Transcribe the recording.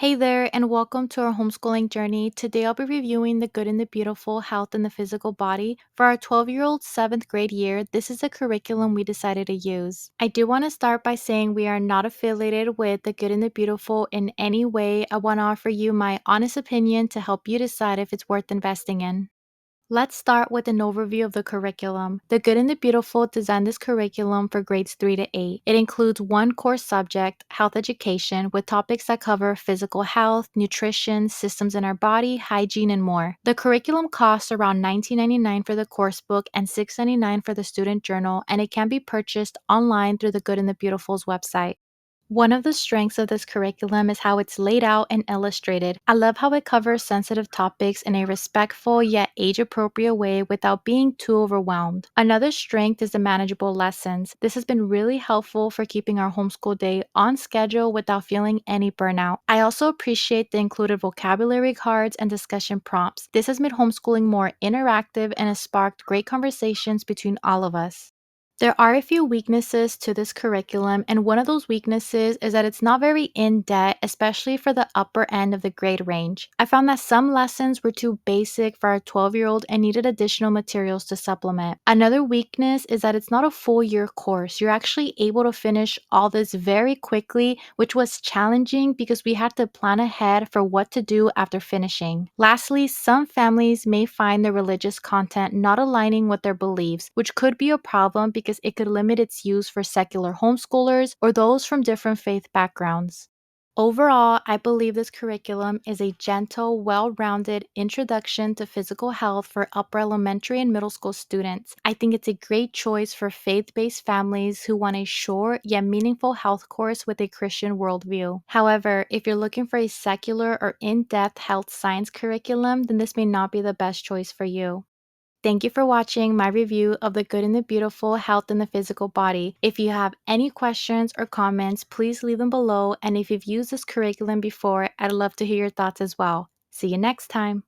Hey there, and welcome to our homeschooling journey. Today I'll be reviewing The Good and the Beautiful, Health and the Physical Body. For our 12-year-old 7th grade year, this is a curriculum we decided to use. I do want to start by saying we are not affiliated with The Good and the Beautiful in any way. I want to offer you my honest opinion to help you decide if it's worth investing in. Let's start with an overview of the curriculum. The Good and the Beautiful designed this curriculum for grades 3 to 8. It includes one core subject, health education, with topics that cover physical health, nutrition, systems in our body, hygiene, and more. The curriculum costs around $19.99 for the course book and $6.99 for the student journal, and it can be purchased online through the Good and the Beautiful's website. One of the strengths of this curriculum is how it's laid out and illustrated. I love how it covers sensitive topics in a respectful yet age-appropriate way without being too overwhelmed. Another strength is the manageable lessons. This has been really helpful for keeping our homeschool day on schedule without feeling any burnout. I also appreciate the included vocabulary cards and discussion prompts. This has made homeschooling more interactive and has sparked great conversations between all of us. There are a few weaknesses to this curriculum, and one of those weaknesses is that it's not very in-depth, especially for the upper end of the grade range. I found that some lessons were too basic for our 12-year-old and needed additional materials to supplement. Another weakness is that it's not a full year course. You're actually able to finish all this very quickly, which was challenging because we had to plan ahead for what to do after finishing. Lastly, some families may find the religious content not aligning with their beliefs, which could be a problem because it could limit its use for secular homeschoolers or those from different faith backgrounds. Overall, I believe this curriculum is a gentle, well-rounded introduction to physical health for upper elementary and middle school students. I think it's a great choice for faith-based families who want a short yet meaningful health course with a Christian worldview. However, if you're looking for a secular or in-depth health science curriculum, then this may not be the best choice for you. Thank you for watching my review of The Good and the Beautiful, Health and the Physical Body. If you have any questions or comments, please leave them below. And if you've used this curriculum before, I'd love to hear your thoughts as well. See you next time.